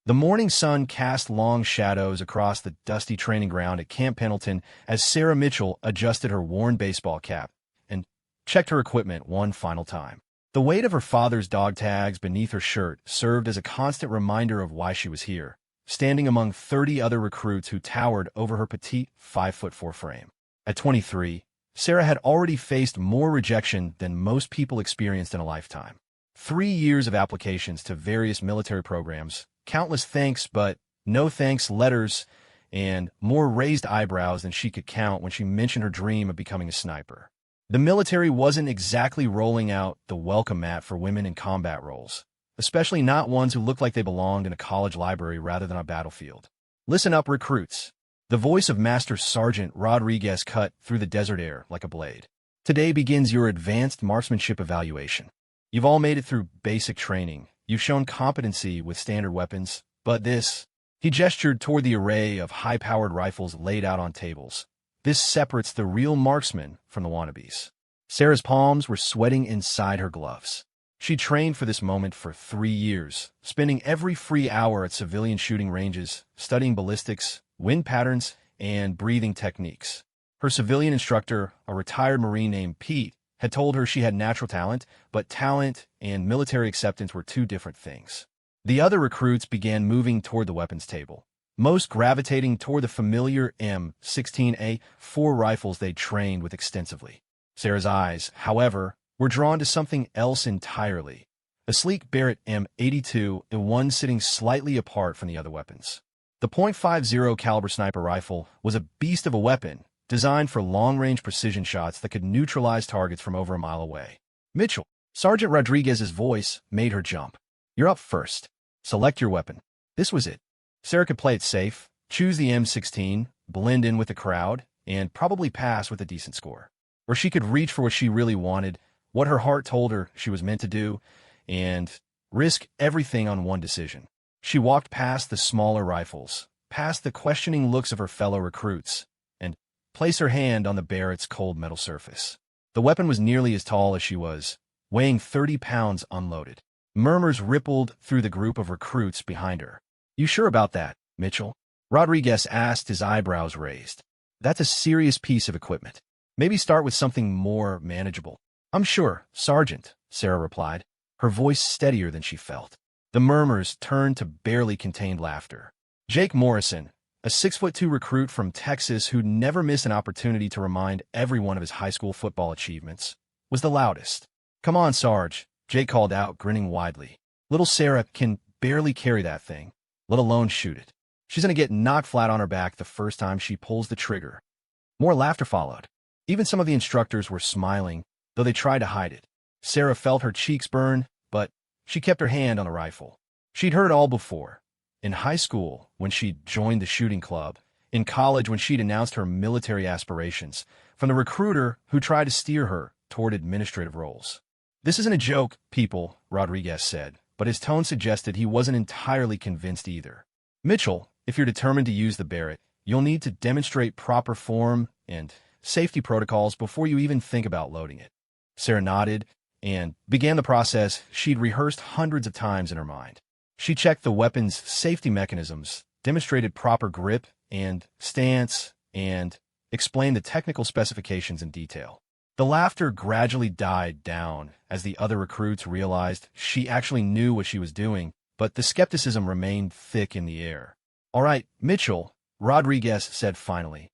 The morning sun cast long shadows across the dusty training ground at Camp Pendleton as Sarah Mitchell adjusted her worn baseball cap and checked her equipment one final time. The weight of her father's dog tags beneath her shirt served as a constant reminder of why she was here, standing among 30 other recruits who towered over her petite 5'4" frame. At 23, Sarah had already faced more rejection than most people experienced in a lifetime. 3 years of applications to various military programs, countless thanks but no thanks letters, and more raised eyebrows than she could count when she mentioned her dream of becoming a sniper. The military wasn't exactly rolling out the welcome mat for women in combat roles, especially not ones who looked like they belonged in a college library rather than a battlefield. Listen up, recruits. The voice of Master Sergeant Rodriguez cut through the desert air like a blade. Today begins your advanced marksmanship evaluation. You've all made it through basic training. You've shown competency with standard weapons, but this— he gestured toward the array of high-powered rifles laid out on tables. This separates the real marksman from the wannabes. Sarah's palms were sweating inside her gloves. She trained for this moment for 3 years, spending every free hour at civilian shooting ranges, studying ballistics, wind patterns, and breathing techniques. Her civilian instructor, a retired Marine named Pete, had told her she had natural talent, but talent and military acceptance were two different things. The other recruits began moving toward the weapons table, most gravitating toward the familiar M16A4 rifles they'd trained with extensively. Sarah's eyes, however, were drawn to something else entirely, a sleek Barrett M82, one sitting slightly apart from the other weapons. The .50 caliber sniper rifle was a beast of a weapon, designed for long-range precision shots that could neutralize targets from over a mile away. Mitchell, Sergeant Rodriguez's voice made her jump. You're up first. Select your weapon. This was it. Sarah could play it safe, choose the M16, blend in with the crowd, and probably pass with a decent score. Or she could reach for what she really wanted, what her heart told her she was meant to do, and risk everything on one decision. She walked past the smaller rifles, past the questioning looks of her fellow recruits, and placed her hand on the Barrett's cold metal surface. The weapon was nearly as tall as she was, weighing 30 pounds unloaded. Murmurs rippled through the group of recruits behind her. You sure about that, Mitchell? Rodriguez asked, his eyebrows raised. That's a serious piece of equipment. Maybe start with something more manageable. I'm sure, Sergeant, Sarah replied, her voice steadier than she felt. The murmurs turned to barely contained laughter. Jake Morrison, a 6'2" recruit from Texas who'd never missed an opportunity to remind everyone of his high school football achievements, was the loudest. Come on, Sarge, Jake called out, grinning widely. Little Sarah can barely carry that thing, let alone shoot it. She's going to get knocked flat on her back the first time she pulls the trigger. More laughter followed. Even some of the instructors were smiling, though they tried to hide it. Sarah felt her cheeks burn, but she kept her hand on the rifle. She'd heard it all before. In high school, when she'd joined the shooting club. In college, when she'd announced her military aspirations. From the recruiter who tried to steer her toward administrative roles. This isn't a joke, people, Rodriguez said, but his tone suggested he wasn't entirely convinced either. Mitchell, if you're determined to use the Barrett, you'll need to demonstrate proper form and safety protocols before you even think about loading it. Sarah nodded and began the process she'd rehearsed hundreds of times in her mind. She checked the weapon's safety mechanisms, demonstrated proper grip and stance, and explained the technical specifications in detail. The laughter gradually died down as the other recruits realized she actually knew what she was doing, but the skepticism remained thick in the air. All right, Mitchell, Rodriguez said finally.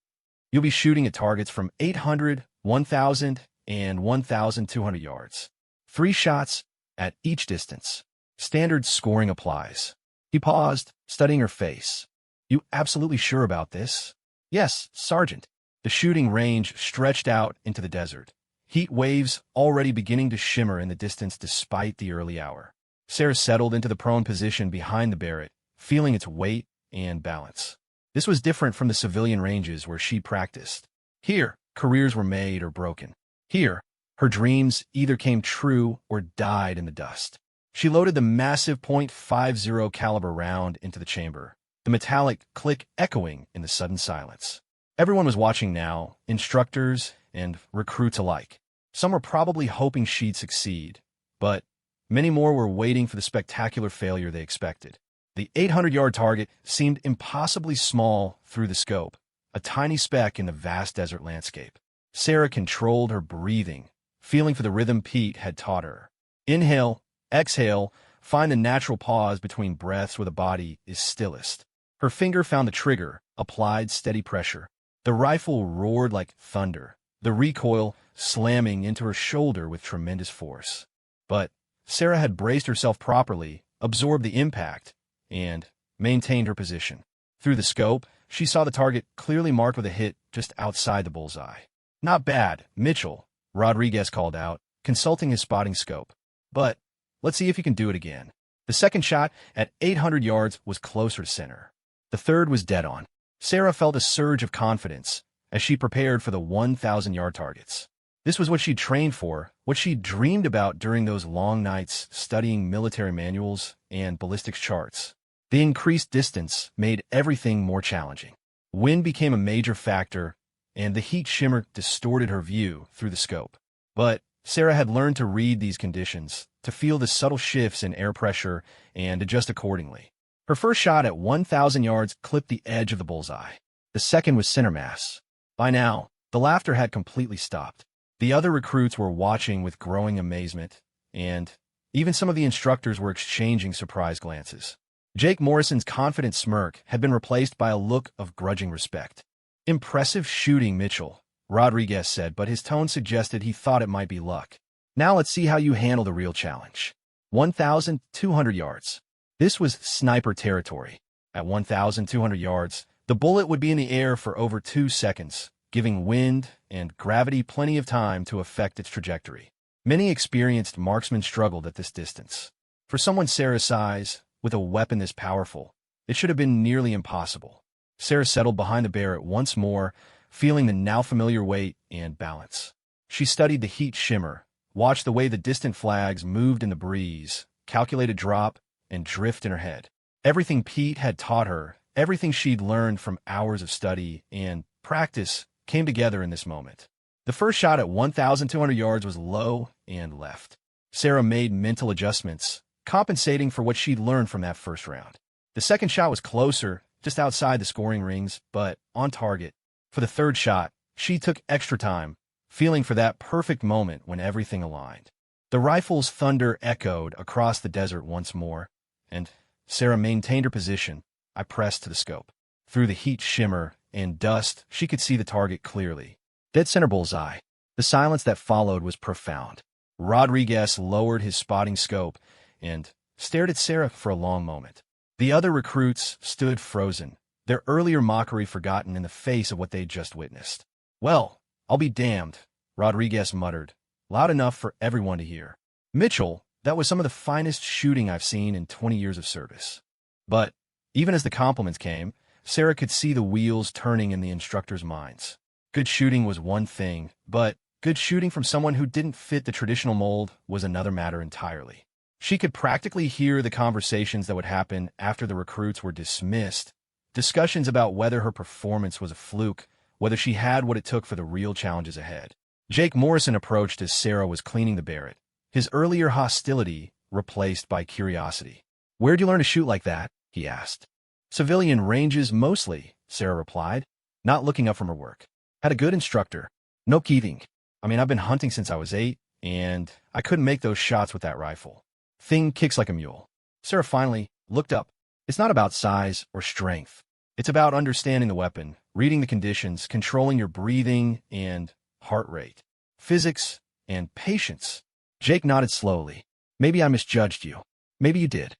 You'll be shooting at targets from 800, 1,000, and 1,200 yards. 3 shots at each distance. Standard scoring applies. He paused, studying her face. You absolutely sure about this? Yes, Sergeant. The shooting range stretched out into the desert, heat waves already beginning to shimmer in the distance despite the early hour. Sarah settled into the prone position behind the Barrett, feeling its weight and balance. This was different from the civilian ranges where she practiced. Here, careers were made or broken. Here, her dreams either came true or died in the dust. She loaded the massive .50 caliber round into the chamber, the metallic click echoing in the sudden silence. Everyone was watching now, instructors and recruits alike. Some were probably hoping she'd succeed, but many more were waiting for the spectacular failure they expected. The 800-yard target seemed impossibly small through the scope, a tiny speck in the vast desert landscape. Sarah controlled her breathing, feeling for the rhythm Pete had taught her. Inhale, exhale, find the natural pause between breaths where the body is stillest. Her finger found the trigger, applied steady pressure. The rifle roared like thunder, the recoil slamming into her shoulder with tremendous force. But Sarah had braced herself properly, absorbed the impact, and maintained her position. Through the scope, she saw the target clearly marked with a hit just outside the bullseye. "Not bad, Mitchell," Rodriguez called out, consulting his spotting scope. "But let's see if you can do it again." The second shot at 800 yards was closer to center. The third was dead on. Sarah felt a surge of confidence as she prepared for the 1,000-yard targets. This was what she'd trained for, what she'd dreamed about during those long nights studying military manuals and ballistics charts. The increased distance made everything more challenging. Wind became a major factor, and the heat shimmer distorted her view through the scope. But Sarah had learned to read these conditions, to feel the subtle shifts in air pressure, and adjust accordingly. Her first shot at 1,000 yards clipped the edge of the bullseye. The second was center mass. By now, the laughter had completely stopped. The other recruits were watching with growing amazement, and even some of the instructors were exchanging surprised glances. Jake Morrison's confident smirk had been replaced by a look of grudging respect. "Impressive shooting, Mitchell," Rodriguez said, but his tone suggested he thought it might be luck. "Now let's see how you handle the real challenge. 1,200 yards. This was sniper territory. At 1,200 yards, the bullet would be in the air for over 2 seconds, giving wind and gravity plenty of time to affect its trajectory. Many experienced marksmen struggled at this distance. For someone Sarah's size, with a weapon this powerful, it should have been nearly impossible. Sarah settled behind the Barrett once more, feeling the now familiar weight and balance. She studied the heat shimmer, watched the way the distant flags moved in the breeze, calculated drop and drift in her head. Everything Pete had taught her, everything she'd learned from hours of study and practice, came together in this moment. The first shot at 1,200 yards was low and left. Sarah made mental adjustments, compensating for what she'd learned from that first round. The second shot was closer, just outside the scoring rings, but on target. For the third shot, she took extra time, feeling for that perfect moment when everything aligned. The rifle's thunder echoed across the desert once more, and Sarah maintained her position. I pressed to the scope. Through the heat shimmer and dust, she could see the target clearly. Dead center bullseye. The silence that followed was profound. Rodriguez lowered his spotting scope and stared at Sarah for a long moment. The other recruits stood frozen, their earlier mockery forgotten in the face of what they'd just witnessed. "Well, I'll be damned," Rodriguez muttered, loud enough for everyone to hear. "Mitchell, that was some of the finest shooting I've seen in 20 years of service." But even as the compliments came, Sarah could see the wheels turning in the instructors' minds. Good shooting was one thing, but good shooting from someone who didn't fit the traditional mold was another matter entirely. She could practically hear the conversations that would happen after the recruits were dismissed, discussions about whether her performance was a fluke, whether she had what it took for the real challenges ahead. Jake Morrison approached as Sarah was cleaning the Barrett, his earlier hostility replaced by curiosity. "Where'd you learn to shoot like that?" he asked. "Civilian ranges mostly," Sarah replied, not looking up from her work. "Had a good instructor. No kidding. I've been hunting since I was 8, and I couldn't make those shots with that rifle. Thing kicks like a mule." Sarah finally looked up. "It's not about size or strength. It's about understanding the weapon, reading the conditions, controlling your breathing and heart rate, physics and patience." Jake nodded slowly. "Maybe I misjudged you. Maybe you did."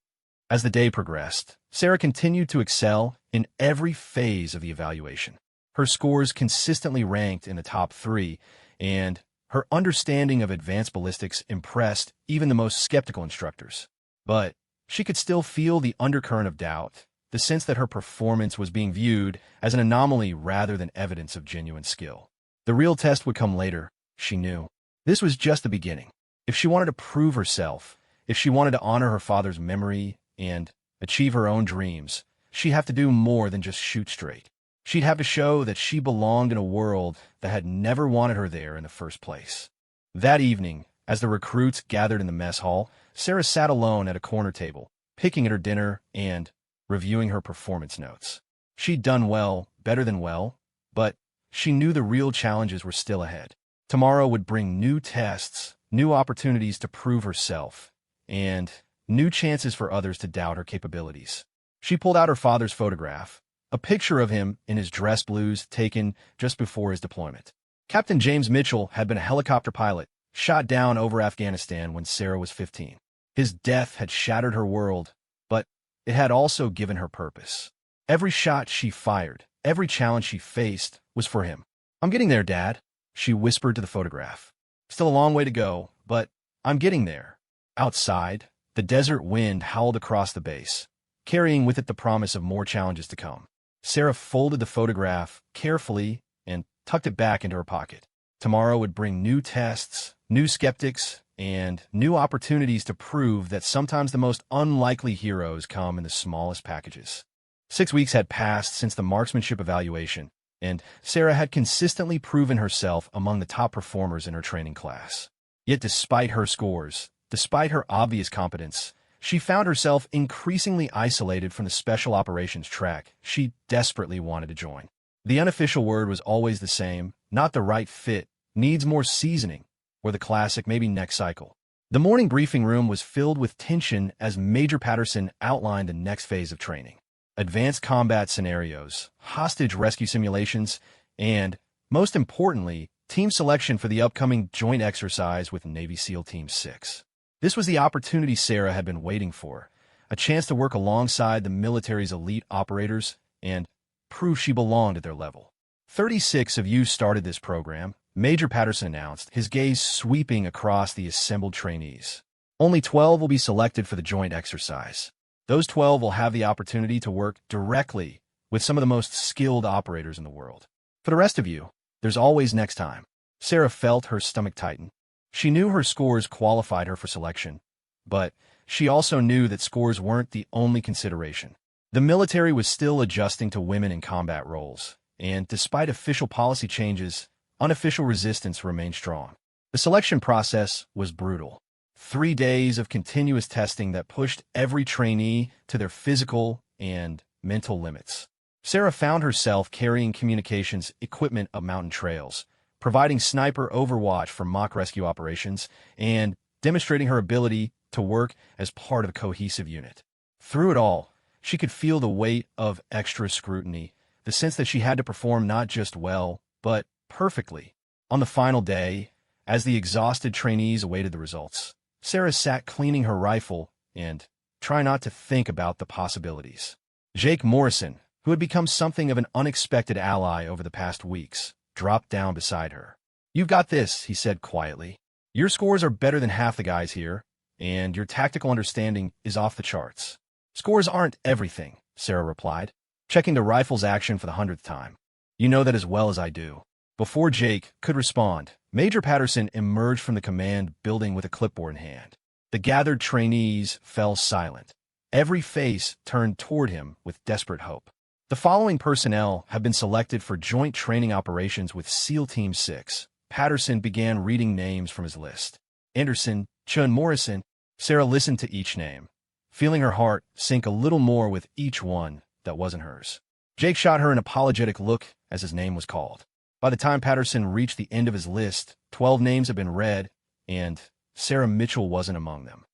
As the day progressed, Sarah continued to excel in every phase of the evaluation. Her scores consistently ranked in the top 3, and her understanding of advanced ballistics impressed even the most skeptical instructors. But she could still feel the undercurrent of doubt, the sense that her performance was being viewed as an anomaly rather than evidence of genuine skill. The real test would come later, she knew. This was just the beginning. If she wanted to prove herself, if she wanted to honor her father's memory and achieve her own dreams, she'd have to do more than just shoot straight. She'd have to show that she belonged in a world that had never wanted her there in the first place. That evening, as the recruits gathered in the mess hall, Sarah sat alone at a corner table, picking at her dinner and reviewing her performance notes. She'd done well, better than well, but she knew the real challenges were still ahead. Tomorrow would bring new tests, new opportunities to prove herself, and new chances for others to doubt her capabilities. She pulled out her father's photograph, a picture of him in his dress blues taken just before his deployment. Captain James Mitchell had been a helicopter pilot, shot down over Afghanistan when Sarah was 15. His death had shattered her world, but it had also given her purpose. Every shot she fired, every challenge she faced, was for him. "I'm getting there, Dad," she whispered to the photograph. "Still a long way to go, but I'm getting there." Outside, the desert wind howled across the base, carrying with it the promise of more challenges to come. Sarah folded the photograph carefully and tucked it back into her pocket. Tomorrow would bring new tests, new skeptics, and new opportunities to prove that sometimes the most unlikely heroes come in the smallest packages. 6 weeks had passed since the marksmanship evaluation, and Sarah had consistently proven herself among the top performers in her training class. Yet despite her scores, despite her obvious competence, she found herself increasingly isolated from the special operations track she desperately wanted to join. The unofficial word was always the same: not the right fit, needs more seasoning, or the classic maybe next cycle. The morning briefing room was filled with tension as Major Patterson outlined the next phase of training. Advanced combat scenarios, hostage rescue simulations, and, most importantly, team selection for the upcoming joint exercise with Navy SEAL Team 6. This was the opportunity Sarah had been waiting for, a chance to work alongside the military's elite operators and prove she belonged at their level. 36 of you started this program, Major Patterson announced, his gaze sweeping across the assembled trainees. Only 12 will be selected for the joint exercise. Those 12 will have the opportunity to work directly with some of the most skilled operators in the world. For the rest of you, there's always next time. Sarah felt her stomach tighten. She knew her scores qualified her for selection, but she also knew that scores weren't the only consideration. The military was still adjusting to women in combat roles, and despite official policy changes, unofficial resistance remained strong. The selection process was brutal. 3 days of continuous testing that pushed every trainee to their physical and mental limits. Sarah found herself carrying communications equipment up mountain trails, providing sniper overwatch for mock rescue operations, and demonstrating her ability to work as part of a cohesive unit. Through it all, she could feel the weight of extra scrutiny, the sense that she had to perform not just well, but perfectly. On the final day, as the exhausted trainees awaited the results, Sarah sat cleaning her rifle and trying not to think about the possibilities. Jake Morrison, who had become something of an unexpected ally over the past weeks, dropped down beside her. "You've got this," he said quietly. "Your scores are better than half the guys here, and your tactical understanding is off the charts." "Scores aren't everything," Sarah replied, checking the rifle's action for the 100th time. "You know that as well as I do." Before Jake could respond, Major Patterson emerged from the command building with a clipboard in hand. The gathered trainees fell silent. Every face turned toward him with desperate hope. The following personnel have been selected for joint training operations with SEAL Team 6. Patterson began reading names from his list. Anderson, Chun Morrison. Sarah listened to each name, feeling her heart sink a little more with each one that wasn't hers. Jake shot her an apologetic look as his name was called. By the time Patterson reached the end of his list, 12 names had been read, and Sarah Mitchell wasn't among them.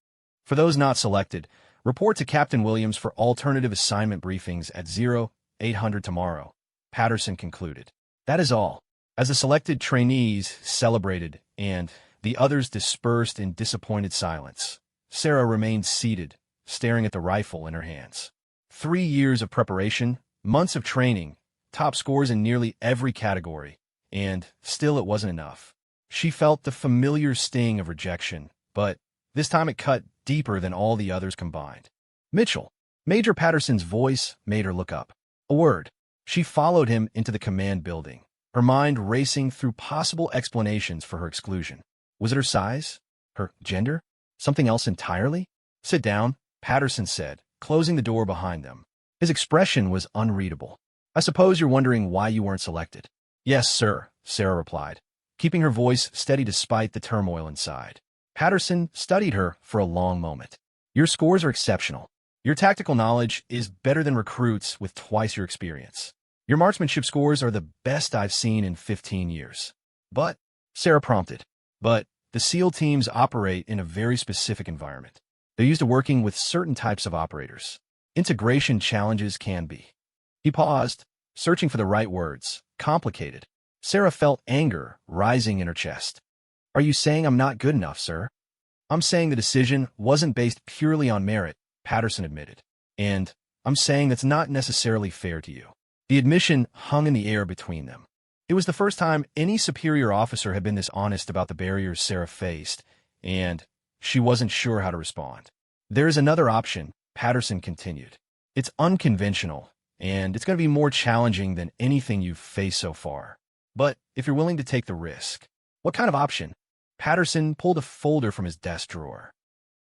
For those not selected, report to Captain Williams for alternative assignment briefings at 0800 tomorrow, Patterson concluded. That is all. As the selected trainees celebrated and the others dispersed in disappointed silence, Sarah remained seated, staring at the rifle in her hands. 3 years of preparation, months of training, top scores in nearly every category, and still it wasn't enough. She felt the familiar sting of rejection, but this time it cut deeper than all the others combined. "Mitchell." Major Patterson's voice made her look up. A word. She followed him into the command building, her mind racing through possible explanations for her exclusion. Was it her size? Her gender? Something else entirely? "Sit down," Patterson said, closing the door behind them. His expression was unreadable. "I suppose you're wondering why you weren't selected." "Yes, sir," Sarah replied, keeping her voice steady despite the turmoil inside. Patterson studied her for a long moment. "Your scores are exceptional. Your tactical knowledge is better than recruits with twice your experience. Your marksmanship scores are the best I've seen in 15 years. But, Sarah prompted, but the SEAL teams operate in a very specific environment. They're used to working with certain types of operators. Integration challenges can be. He paused, searching for the right words. Complicated. Sarah felt anger rising in her chest. Are you saying I'm not good enough, sir? I'm saying the decision wasn't based purely on merit, Patterson admitted. And I'm saying that's not necessarily fair to you. The admission hung in the air between them. It was the first time any superior officer had been this honest about the barriers Sarah faced, and she wasn't sure how to respond. There is another option, Patterson continued. It's unconventional, and it's going to be more challenging than anything you've faced so far. But if you're willing to take the risk, what kind of option? Patterson pulled a folder from his desk drawer.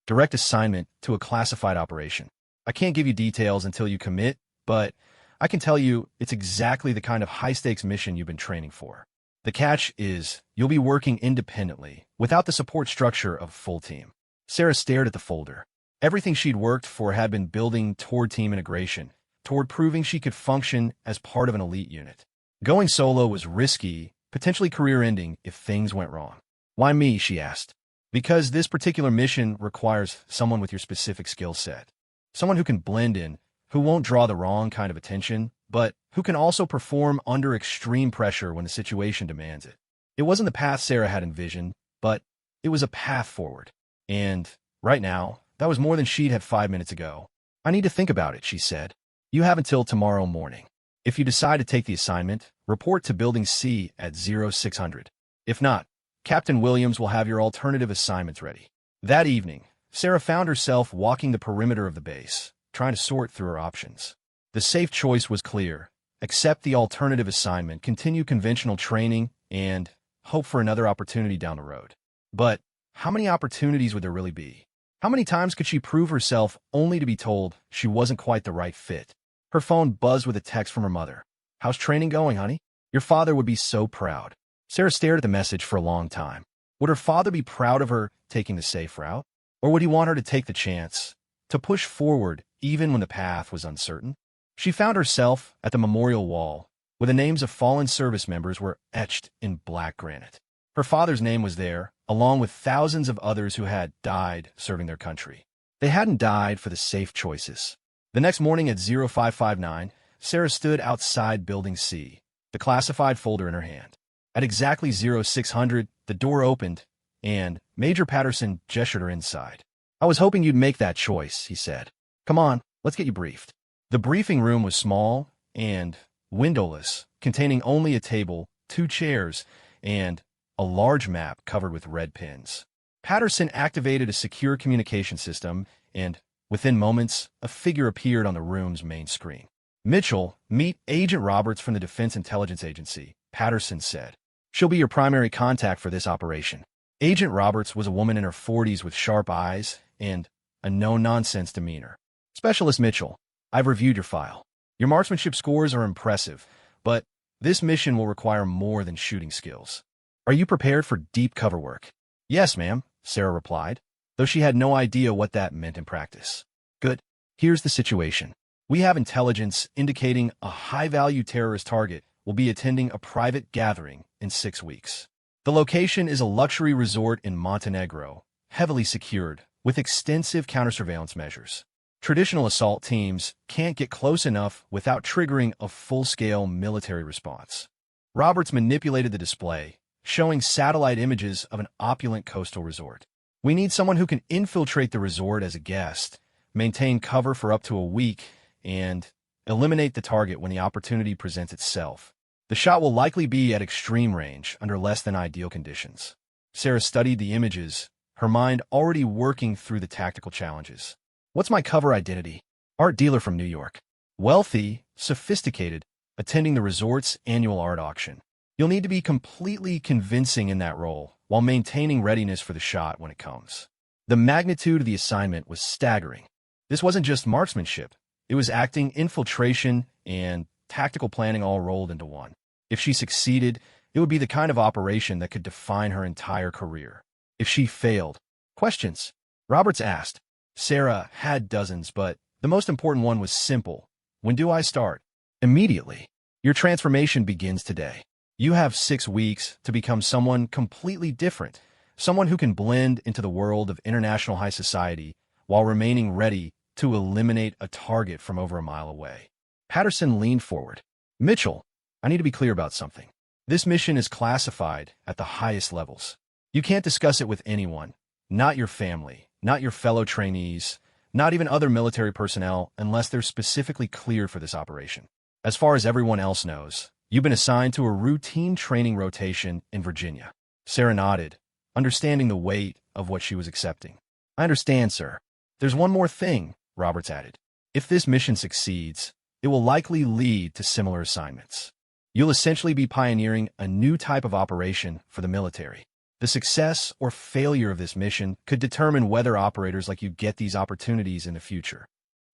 Direct assignment to a classified operation. I can't give you details until you commit, but I can tell you it's exactly the kind of high-stakes mission you've been training for. The catch is you'll be working independently, without the support structure of a full team. Sarah stared at the folder. Everything she'd worked for had been building toward team integration, toward proving she could function as part of an elite unit. Going solo was risky, potentially career-ending if things went wrong. Why me, she asked. Because this particular mission requires someone with your specific skill set. Someone who can blend in, who won't draw the wrong kind of attention, but who can also perform under extreme pressure when the situation demands it. It wasn't the path Sarah had envisioned, but it was a path forward. And right now, that was more than she'd had 5 minutes ago. I need to think about it, she said. You have until tomorrow morning. If you decide to take the assignment, report to Building C at 0600. If not, Captain Williams will have your alternative assignments ready. That evening, Sarah found herself walking the perimeter of the base, trying to sort through her options. The safe choice was clear. Accept the alternative assignment, continue conventional training, and hope for another opportunity down the road. But how many opportunities would there really be? How many times could she prove herself only to be told she wasn't quite the right fit? Her phone buzzed with a text from her mother. How's training going, honey? Your father would be so proud. Sarah stared at the message for a long time. Would her father be proud of her taking the safe route? Or would he want her to take the chance, to push forward even when the path was uncertain? She found herself at the memorial wall, where the names of fallen service members were etched in black granite. Her father's name was there, along with thousands of others who had died serving their country. They hadn't died for the safe choices. The next morning at 0559, Sarah stood outside Building C, the classified folder in her hand. At exactly 0600, the door opened, and Major Patterson gestured her inside. I was hoping you'd make that choice, he said. Come on, let's get you briefed. The briefing room was small and windowless, containing only a table, 2 chairs, and a large map covered with red pins. Patterson activated a secure communication system, and within moments, a figure appeared on the room's main screen. Mitchell, meet Agent Roberts from the Defense Intelligence Agency, Patterson said. She'll be your primary contact for this operation. Agent Roberts was a woman in her 40s with sharp eyes and a no-nonsense demeanor. Specialist Mitchell, I've reviewed your file. Your marksmanship scores are impressive, but this mission will require more than shooting skills. Are you prepared for deep cover work? Yes, ma'am, Sarah replied, though she had no idea what that meant in practice. Good. Here's the situation. We have intelligence indicating a high-value terrorist target will be attending a private gathering in 6 weeks. The location is a luxury resort in Montenegro, heavily secured, with extensive counter-surveillance measures. Traditional assault teams can't get close enough without triggering a full-scale military response. Roberts manipulated the display, showing satellite images of an opulent coastal resort. We need someone who can infiltrate the resort as a guest, maintain cover for up to a week, and eliminate the target when the opportunity presents itself. The shot will likely be at extreme range under less than ideal conditions. Sarah studied the images, her mind already working through the tactical challenges. What's my cover identity? Art dealer from New York. Wealthy, sophisticated, attending the resort's annual art auction. You'll need to be completely convincing in that role while maintaining readiness for the shot when it comes. The magnitude of the assignment was staggering. This wasn't just marksmanship. It was acting, infiltration, and tactical planning all rolled into one. If she succeeded, it would be the kind of operation that could define her entire career. If she failed, questions Roberts asked. Sarah had dozens, but The most important one was simple. When do I start? Immediately. Your transformation begins today. You have 6 weeks to become someone completely different, someone who can blend into the world of international high society while remaining ready to eliminate a target from over a mile away. Patterson leaned forward. Mitchell, I need to be clear about something. This mission is classified at the highest levels. You can't discuss it with anyone, not your family, not your fellow trainees, not even other military personnel unless they're specifically cleared for this operation. As far as everyone else knows, you've been assigned to a routine training rotation in Virginia. Sarah nodded, understanding the weight of what she was accepting. I understand, sir. There's one more thing, Roberts added. If this mission succeeds, it will likely lead to similar assignments. You'll essentially be pioneering a new type of operation for the military. The success or failure of this mission could determine whether operators like you get these opportunities in the future.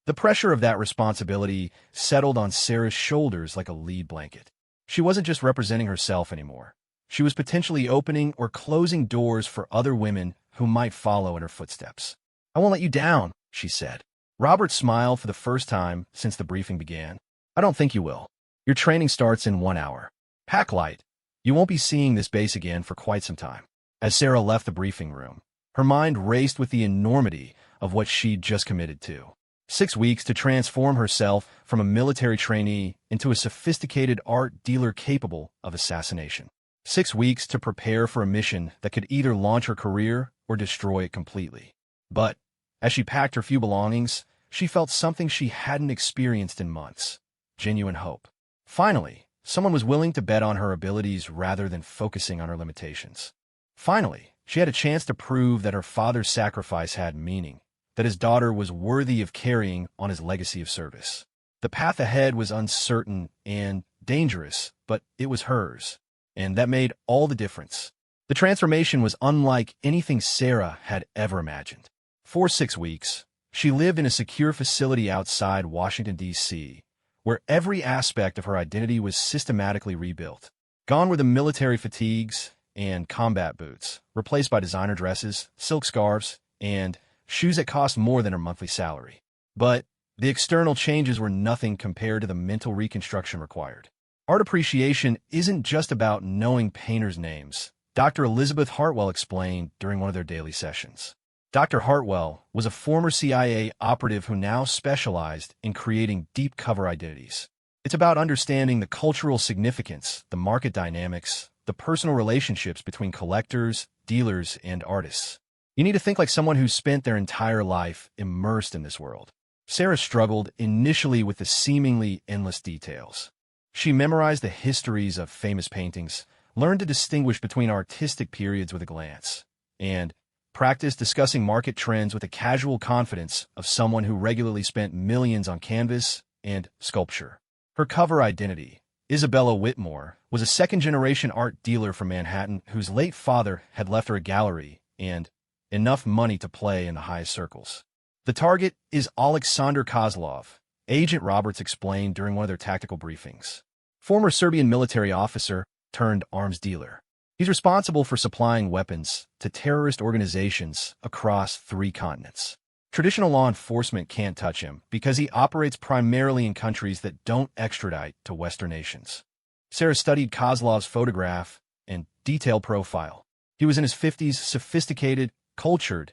The pressure of that responsibility settled on Sarah's shoulders like a lead blanket. She wasn't just representing herself anymore. She was potentially opening or closing doors for other women who might follow in her footsteps. I won't let you down, she said. Robert smiled for the first time since the briefing began. I don't think you will. Your training starts in 1 hour. Pack light. You won't be seeing this base again for quite some time. As Sarah left the briefing room, her mind raced with the enormity of what she'd just committed to. 6 weeks to transform herself from a military trainee into a sophisticated art dealer capable of assassination. 6 weeks to prepare for a mission that could either launch her career or destroy it completely. But as she packed her few belongings, she felt something she hadn't experienced in months. Genuine hope. Finally, someone was willing to bet on her abilities rather than focusing on her limitations. Finally, she had a chance to prove that her father's sacrifice had meaning, that his daughter was worthy of carrying on his legacy of service. The path ahead was uncertain and dangerous, but it was hers, and that made all the difference. The transformation was unlike anything Sarah had ever imagined. For 6 weeks, she lived in a secure facility outside Washington, D.C., where every aspect of her identity was systematically rebuilt. Gone were the military fatigues and combat boots, replaced by designer dresses, silk scarves, and shoes that cost more than her monthly salary. But the external changes were nothing compared to the mental reconstruction required. Art appreciation isn't just about knowing painters' names, Dr. Elizabeth Hartwell explained during one of their daily sessions. Dr. Hartwell was a former CIA operative who now specialized in creating deep cover identities. It's about understanding the cultural significance, the market dynamics, the personal relationships between collectors, dealers, and artists. You need to think like someone who's spent their entire life immersed in this world. Sarah struggled initially with the seemingly endless details. She memorized the histories of famous paintings, learned to distinguish between artistic periods with a glance, and practiced discussing market trends with the casual confidence of someone who regularly spent millions on canvas and sculpture. Her cover identity, Isabella Whitmore, was a second-generation art dealer from Manhattan whose late father had left her a gallery and enough money to play in the highest circles. The target is Alexander Kozlov, Agent Roberts explained during one of their tactical briefings. Former Serbian military officer turned arms dealer. He's responsible for supplying weapons to terrorist organizations across 3 continents. Traditional law enforcement can't touch him because he operates primarily in countries that don't extradite to Western nations. Sarah studied Kozlov's photograph and detailed profile. He was in his 50s, sophisticated, cultured,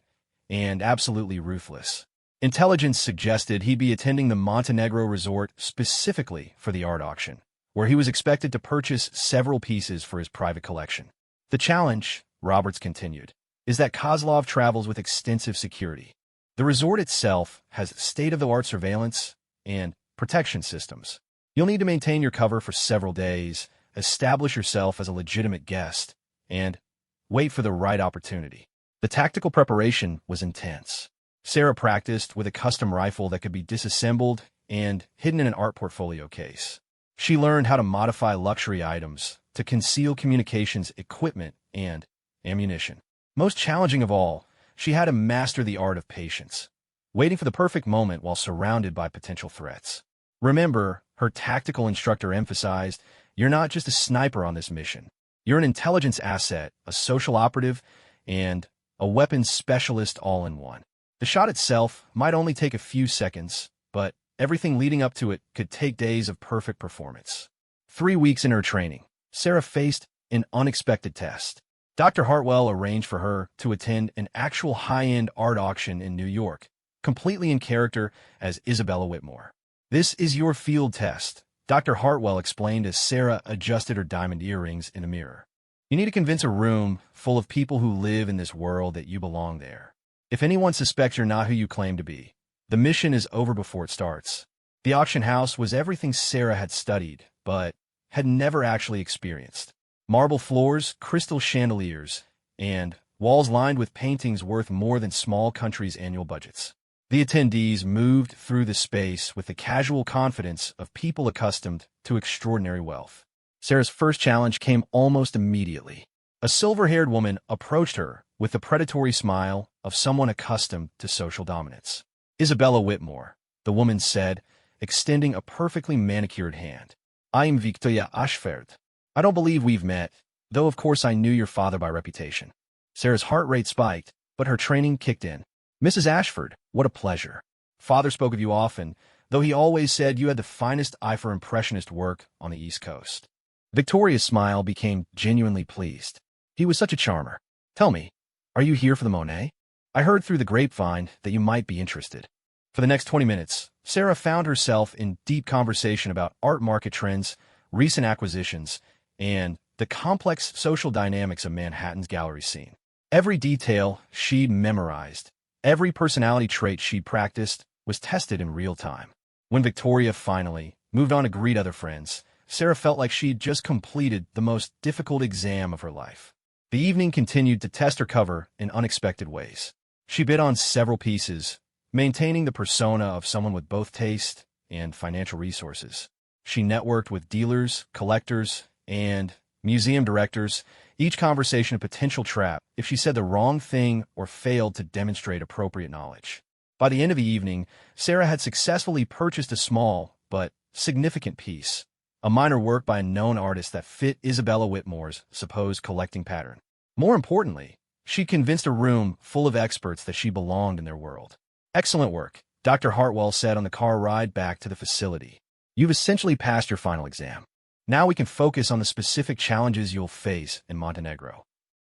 and absolutely ruthless. Intelligence suggested he'd be attending the Montenegro resort specifically for the art auction, where he was expected to purchase several pieces for his private collection. The challenge, Roberts continued, is that Kozlov travels with extensive security. The resort itself has state-of-the-art surveillance and protection systems. You'll need to maintain your cover for several days, establish yourself as a legitimate guest, and wait for the right opportunity. The tactical preparation was intense. Sarah practiced with a custom rifle that could be disassembled and hidden in an art portfolio case. She learned how to modify luxury items to conceal communications equipment and ammunition. Most challenging of all, she had to master the art of patience, waiting for the perfect moment while surrounded by potential threats. Remember, her tactical instructor emphasized, you're not just a sniper on this mission. You're an intelligence asset, a social operative, and a weapons specialist all in one. The shot itself might only take a few seconds, but everything leading up to it could take days of perfect performance. 3 weeks in her training, Sarah faced an unexpected test. Dr. Hartwell arranged for her to attend an actual high-end art auction in New York, completely in character as Isabella Whitmore. "This is your field test," Dr. Hartwell explained as Sarah adjusted her diamond earrings in a mirror. "You need to convince a room full of people who live in this world that you belong there. If anyone suspects you're not who you claim to be, the mission is over before it starts." The auction house was everything Sarah had studied, but had never actually experienced. Marble floors, crystal chandeliers, and walls lined with paintings worth more than small countries' annual budgets. The attendees moved through the space with the casual confidence of people accustomed to extraordinary wealth. Sarah's first challenge came almost immediately. A silver-haired woman approached her with the predatory smile of someone accustomed to social dominance. "Isabella Whitmore," the woman said, extending a perfectly manicured hand. "I am Victoria Ashford. I don't believe we've met, though of course I knew your father by reputation." Sarah's heart rate spiked, but her training kicked in. "Mrs. Ashford, what a pleasure. Father spoke of you often, though he always said you had the finest eye for impressionist work on the East Coast." Victoria's smile became genuinely pleased. He was such a charmer. "Tell me, are you here for the Monet? I heard through the grapevine that you might be interested." For the next 20 minutes, Sarah found herself in deep conversation about art market trends, recent acquisitions, and the complex social dynamics of Manhattan's gallery scene. Every detail she'd memorized, every personality trait she'd practiced, was tested in real time. When Victoria finally moved on to greet other friends, Sarah felt like she'd just completed the most difficult exam of her life. The evening continued to test her cover in unexpected ways. She bid on several pieces, maintaining the persona of someone with both taste and financial resources. She networked with dealers, collectors, and museum directors, each conversation a potential trap if she said the wrong thing or failed to demonstrate appropriate knowledge. By the end of the evening, Sarah had successfully purchased a small but significant piece, a minor work by a known artist that fit Isabella Whitmore's supposed collecting pattern. More importantly, she convinced a room full of experts that she belonged in their world. "Excellent work," Dr. Hartwell said on the car ride back to the facility. "You've essentially passed your final exam. Now we can focus on the specific challenges you'll face in Montenegro."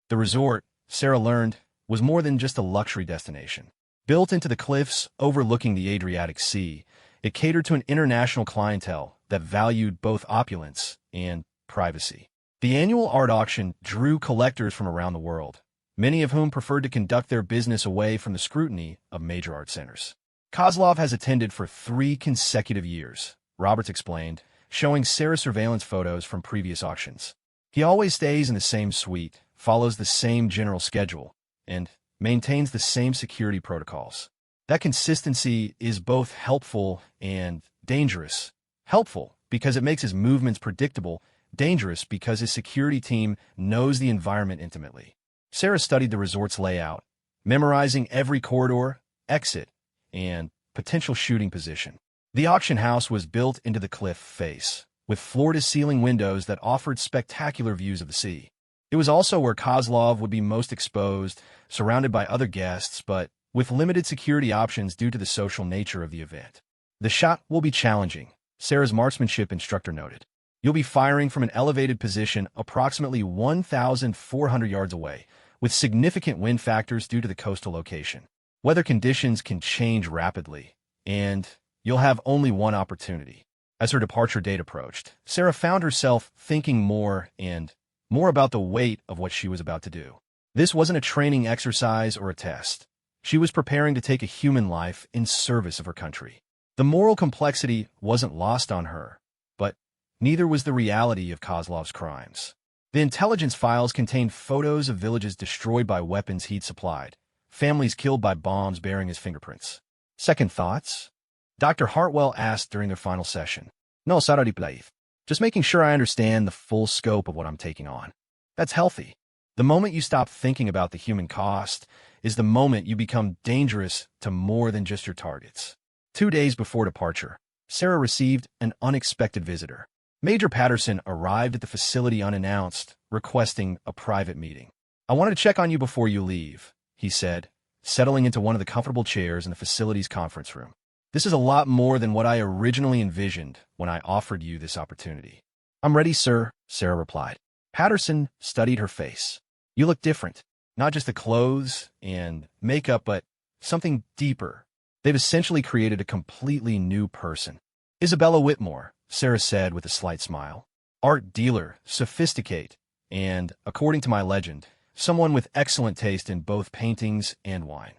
The resort, Sarah learned, was more than just a luxury destination. Built into the cliffs overlooking the Adriatic Sea, it catered to an international clientele that valued both opulence and privacy. The annual art auction drew collectors from around the world, many of whom preferred to conduct their business away from the scrutiny of major art centers. "Kozlov has attended for 3 consecutive years," Roberts explained, showing Sarah surveillance photos from previous auctions. "He always stays in the same suite, follows the same general schedule, and maintains the same security protocols. That consistency is both helpful and dangerous. Helpful because it makes his movements predictable, dangerous because his security team knows the environment intimately." Sarah studied the resort's layout, memorizing every corridor, exit, and potential shooting position. The auction house was built into the cliff face, with floor-to-ceiling windows that offered spectacular views of the sea. It was also where Kozlov would be most exposed, surrounded by other guests, but with limited security options due to the social nature of the event. "The shot will be challenging," Sarah's marksmanship instructor noted. "You'll be firing from an elevated position approximately 1,400 yards away, with significant wind factors due to the coastal location. Weather conditions can change rapidly, and you'll have only one opportunity." As her departure date approached, Sarah found herself thinking more and more about the weight of what she was about to do. This wasn't a training exercise or a test. She was preparing to take a human life in service of her country. The moral complexity wasn't lost on her, but neither was the reality of Kozlov's crimes. The intelligence files contained photos of villages destroyed by weapons he'd supplied, families killed by bombs bearing his fingerprints. "Second thoughts?" Dr. Hartwell asked during their final session. "No, Saradi Plaith. Just making sure I understand the full scope of what I'm taking on." That's healthy. The moment you stop thinking about the human cost is the moment you become dangerous to more than just your targets. 2 days before departure, Sarah received an unexpected visitor. Major Patterson arrived at the facility unannounced, requesting a private meeting. "I wanted to check on you before you leave," he said, settling into one of the comfortable chairs in the facility's conference room. This is a lot more than what I originally envisioned when I offered you this opportunity. I'm ready, sir, Sarah replied. Patterson studied her face. You look different. Not just the clothes and makeup, but something deeper. They've essentially created a completely new person. Isabella Whitmore, Sarah said with a slight smile. Art dealer, sophisticate, and, according to my legend, someone with excellent taste in both paintings and wine.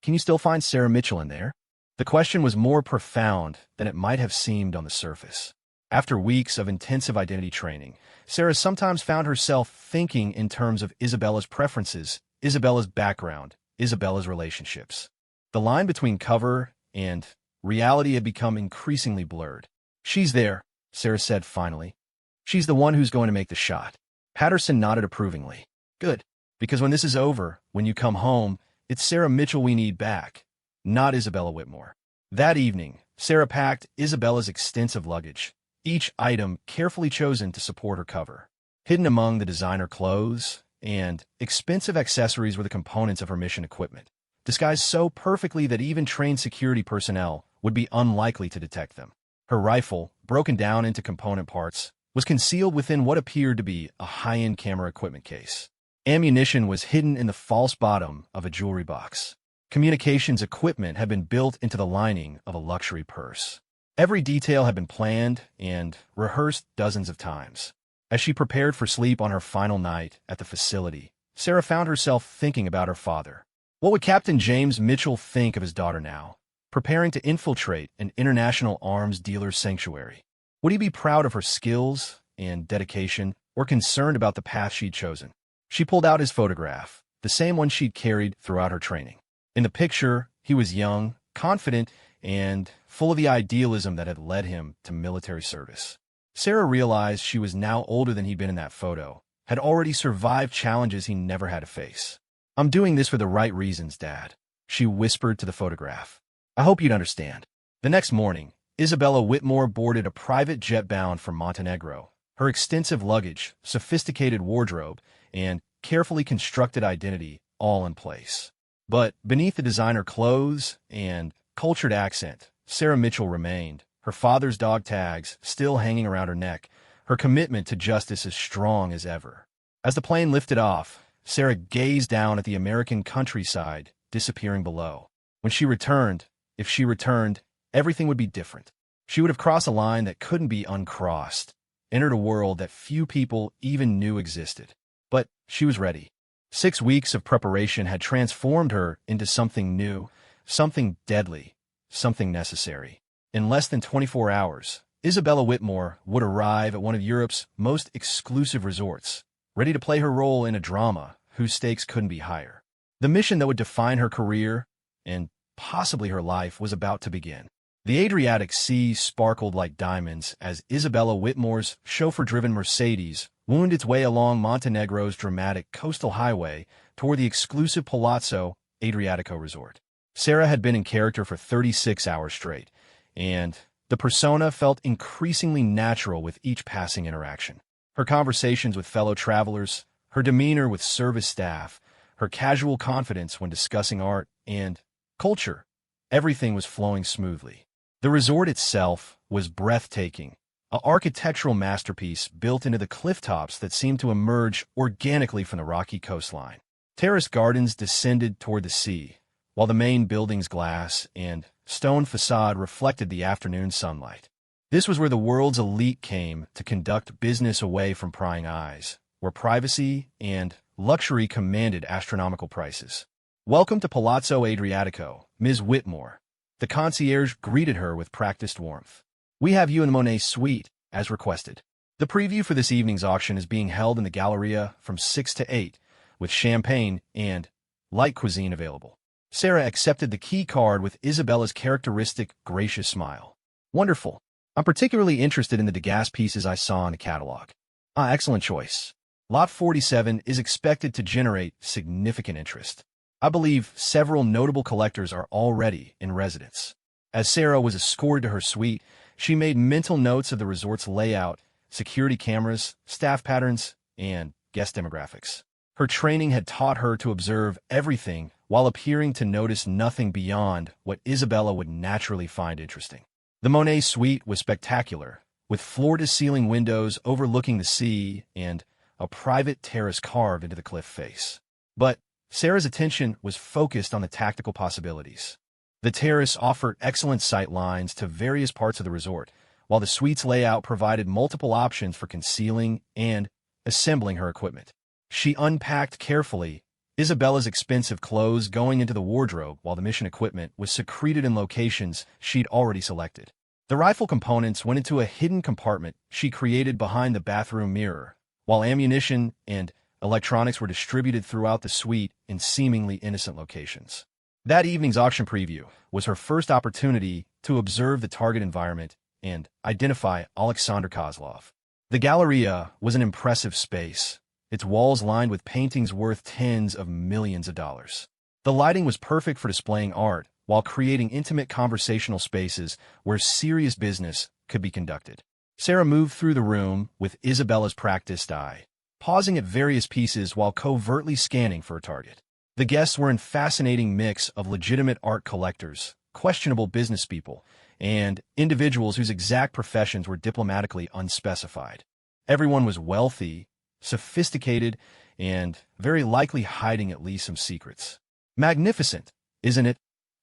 Can you still find Sarah Mitchell in there? The question was more profound than it might have seemed on the surface. After weeks of intensive identity training, Sarah sometimes found herself thinking in terms of Isabella's preferences, Isabella's background, Isabella's relationships. The line between cover and reality had become increasingly blurred. She's there, Sarah said finally. She's the one who's going to make the shot. Patterson nodded approvingly. Good, because when this is over, when you come home, it's Sarah Mitchell we need back, not Isabella Whitmore. That evening, Sarah packed Isabella's extensive luggage, each item carefully chosen to support her cover. Hidden among the designer clothes and expensive accessories were the components of her mission equipment, disguised so perfectly that even trained security personnel would be unlikely to detect them. Her rifle, broken down into component parts, was concealed within what appeared to be a high-end camera equipment case. Ammunition was hidden in the false bottom of a jewelry box. Communications equipment had been built into the lining of a luxury purse. Every detail had been planned and rehearsed dozens of times. As she prepared for sleep on her final night at the facility, Sarah found herself thinking about her father. What would Captain James Mitchell think of his daughter now, preparing to infiltrate an international arms dealer's sanctuary? Would he be proud of her skills and dedication, or concerned about the path she'd chosen? She pulled out his photograph, the same one she'd carried throughout her training. In the picture, he was young, confident, and full of the idealism that had led him to military service. Sarah realized she was now older than he'd been in that photo, had already survived challenges he never had to face. I'm doing this for the right reasons, Dad, she whispered to the photograph. I hope you'd understand. The next morning, Isabella Whitmore boarded a private jet bound for Montenegro. Her extensive luggage, sophisticated wardrobe, and carefully constructed identity all in place. But beneath the designer clothes and cultured accent, Sarah Mitchell remained, her father's dog tags still hanging around her neck, her commitment to justice as strong as ever. As the plane lifted off, Sarah gazed down at the American countryside disappearing below. When she returned, if she returned, everything would be different. She would have crossed a line that couldn't be uncrossed, entered a world that few people even knew existed. But she was ready. 6 weeks of preparation had transformed her into something new, something deadly, something necessary. In less than 24 hours, Isabella Whitmore would arrive at one of Europe's most exclusive resorts, ready to play her role in a drama whose stakes couldn't be higher. The mission that would define her career, and possibly her life, was about to begin. The Adriatic Sea sparkled like diamonds as Isabella Whitmore's chauffeur-driven Mercedes wound its way along Montenegro's dramatic coastal highway toward the exclusive Palazzo Adriatico resort. Sarah had been in character for 36 hours straight, and the persona felt increasingly natural with each passing interaction. Her conversations with fellow travelers, her demeanor with service staff, her casual confidence when discussing art and culture, everything was flowing smoothly. The resort itself was breathtaking, an architectural masterpiece built into the cliff tops that seemed to emerge organically from the rocky coastline. Terraced gardens descended toward the sea, while the main building's glass and stone facade reflected the afternoon sunlight. This was where the world's elite came to conduct business away from prying eyes, where privacy and luxury commanded astronomical prices. Welcome to Palazzo Adriatico, Ms. Whitmore. The concierge greeted her with practiced warmth. We have you in Monet's suite, as requested. The preview for this evening's auction is being held in the Galleria from 6 to 8, with champagne and light cuisine available. Sarah accepted the key card with Isabella's characteristic gracious smile. Wonderful. I'm particularly interested in the Degas pieces I saw in the catalog. Excellent choice. Lot 47 is expected to generate significant interest. I believe several notable collectors are already in residence. As Sarah was escorted to her suite, she made mental notes of the resort's layout, security cameras, staff patterns, and guest demographics. Her training had taught her to observe everything while appearing to notice nothing beyond what Isabella would naturally find interesting. The Monet suite was spectacular, with floor-to-ceiling windows overlooking the sea and a private terrace carved into the cliff face. But Sarah's attention was focused on the tactical possibilities. The terrace offered excellent sight lines to various parts of the resort, while the suite's layout provided multiple options for concealing and assembling her equipment. She unpacked carefully, Isabella's expensive clothes going into the wardrobe while the mission equipment was secreted in locations she'd already selected. The rifle components went into a hidden compartment she created behind the bathroom mirror, while ammunition and electronics were distributed throughout the suite in seemingly innocent locations. That evening's auction preview was her first opportunity to observe the target environment and identify Alexander Kozlov. The Galleria was an impressive space, its walls lined with paintings worth tens of millions of dollars. The lighting was perfect for displaying art while creating intimate conversational spaces where serious business could be conducted. Sarah moved through the room with Isabella's practiced eye, pausing at various pieces while covertly scanning for a target. The guests were a fascinating mix of legitimate art collectors, questionable business people, and individuals whose exact professions were diplomatically unspecified. Everyone was wealthy, sophisticated, and very likely hiding at least some secrets. "Magnificent, isn't it?"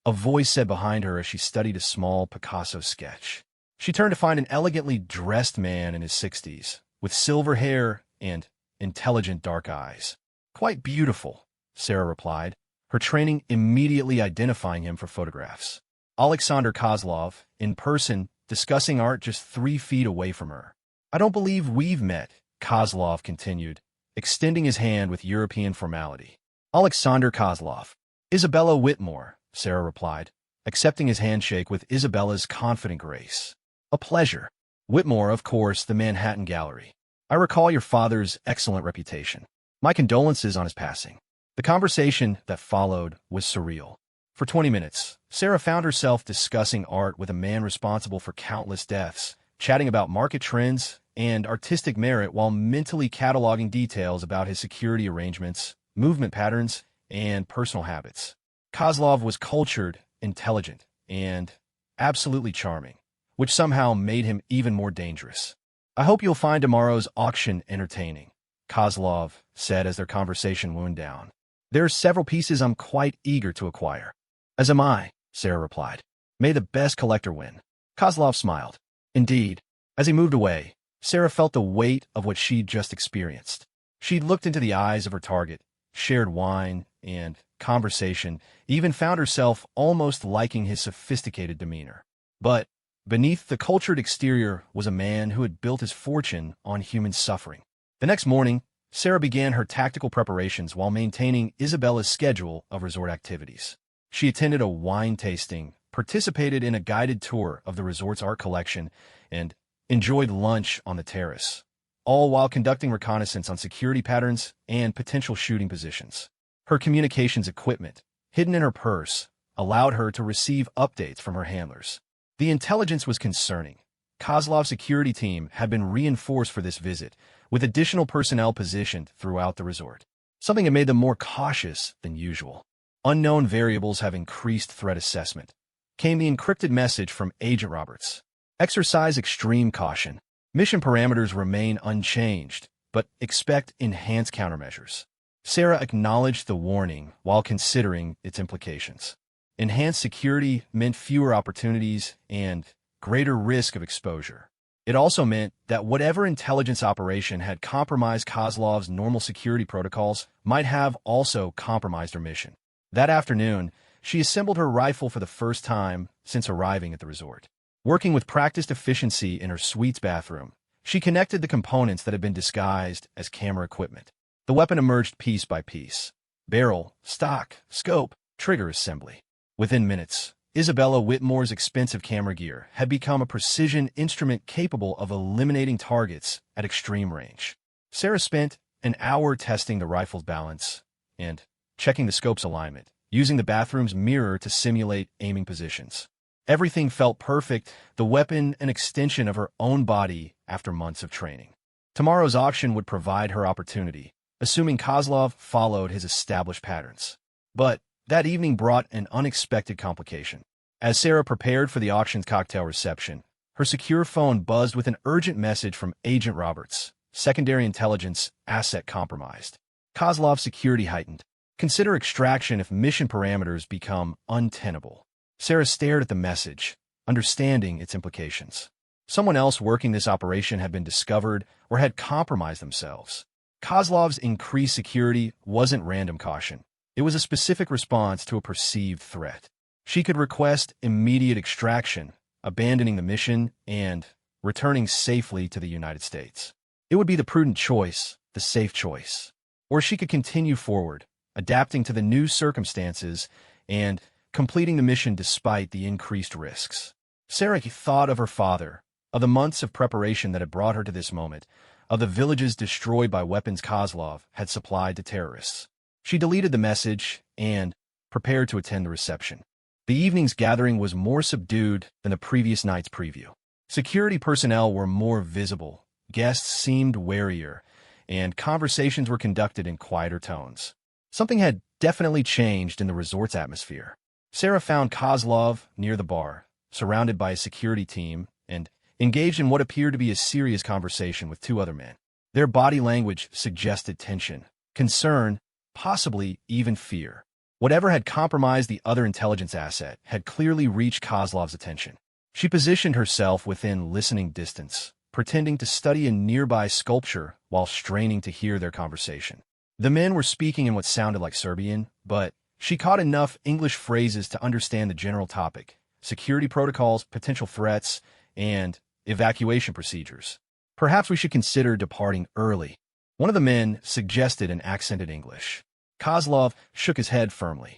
a voice said behind her as she studied a small Picasso sketch. She turned to find an elegantly dressed man in his 60s, with silver hair and intelligent dark eyes. "Quite beautiful," Sarah replied, her training immediately identifying him for photographs. Alexander Kozlov, in person, discussing art just 3 feet away from her. "I don't believe we've met," Kozlov continued, extending his hand with European formality. "Alexander Kozlov." "Isabella Whitmore," Sarah replied, accepting his handshake with Isabella's confident grace. "A pleasure." "Whitmore, of course, the Manhattan Gallery. I recall your father's excellent reputation. My condolences on his passing." The conversation that followed was surreal. For 20 minutes, Sarah found herself discussing art with a man responsible for countless deaths, chatting about market trends and artistic merit while mentally cataloging details about his security arrangements, movement patterns, and personal habits. Kozlov was cultured, intelligent, and absolutely charming, which somehow made him even more dangerous. "I hope you'll find tomorrow's auction entertaining," Kozlov said as their conversation wound down. "There are several pieces I'm quite eager to acquire." "As am I," Sarah replied. "May the best collector win." Kozlov smiled. Indeed, as he moved away, Sarah felt the weight of what she'd just experienced. She'd looked into the eyes of her target, shared wine and conversation, even found herself almost liking his sophisticated demeanor. But beneath the cultured exterior was a man who had built his fortune on human suffering. The next morning, Sarah began her tactical preparations while maintaining Isabella's schedule of resort activities. She attended a wine tasting, participated in a guided tour of the resort's art collection, and enjoyed lunch on the terrace, all while conducting reconnaissance on security patterns and potential shooting positions. Her communications equipment, hidden in her purse, allowed her to receive updates from her handlers. The intelligence was concerning. Kozlov's security team had been reinforced for this visit, with additional personnel positioned throughout the resort. Something had made them more cautious than usual. Unknown variables have increased threat assessment. Came the encrypted message from Agent Roberts. Exercise extreme caution. Mission parameters remain unchanged, but expect enhanced countermeasures. Sarah acknowledged the warning while considering its implications. Enhanced security meant fewer opportunities and greater risk of exposure. It also meant that whatever intelligence operation had compromised Kozlov's normal security protocols might have also compromised her mission. That afternoon, she assembled her rifle for the first time since arriving at the resort. Working with practiced efficiency in her suite's bathroom, she connected the components that had been disguised as camera equipment. The weapon emerged piece by piece: barrel, stock, scope, trigger assembly. Within minutes, Isabella Whitmore's expensive camera gear had become a precision instrument capable of eliminating targets at extreme range. Sarah spent an hour testing the rifle's balance and checking the scope's alignment, using the bathroom's mirror to simulate aiming positions. Everything felt perfect, the weapon an extension of her own body after months of training. Tomorrow's auction would provide her opportunity, assuming Kozlov followed his established patterns. But That evening brought an unexpected complication. As Sarah prepared for the auction's cocktail reception, her secure phone buzzed with an urgent message from Agent Roberts. Secondary intelligence asset compromised. Kozlov's security heightened. Consider extraction if mission parameters become untenable. Sarah stared at the message, understanding its implications. Someone else working this operation had been discovered or had compromised themselves. Kozlov's increased security wasn't random caution. It was a specific response to a perceived threat. She could request immediate extraction, abandoning the mission, and returning safely to the United States. It would be the prudent choice, the safe choice. Or she could continue forward, adapting to the new circumstances and completing the mission despite the increased risks. Sarah thought of her father, of the months of preparation that had brought her to this moment, of the villages destroyed by weapons Kozlov had supplied to terrorists. She deleted the message and prepared to attend the reception. The evening's gathering was more subdued than the previous night's preview. Security personnel were more visible, guests seemed warier, and conversations were conducted in quieter tones. Something had definitely changed in the resort's atmosphere. Sarah found Kozlov near the bar, surrounded by a security team, and engaged in what appeared to be a serious conversation with two other men. Their body language suggested tension, concern, possibly even fear. Whatever had compromised the other intelligence asset had clearly reached Kozlov's attention. She positioned herself within listening distance, pretending to study a nearby sculpture while straining to hear their conversation. The men were speaking in what sounded like Serbian, but she caught enough English phrases to understand the general topic: security protocols, potential threats, and evacuation procedures. Perhaps we should consider departing early. One of the men suggested in accented English. Kozlov shook his head firmly.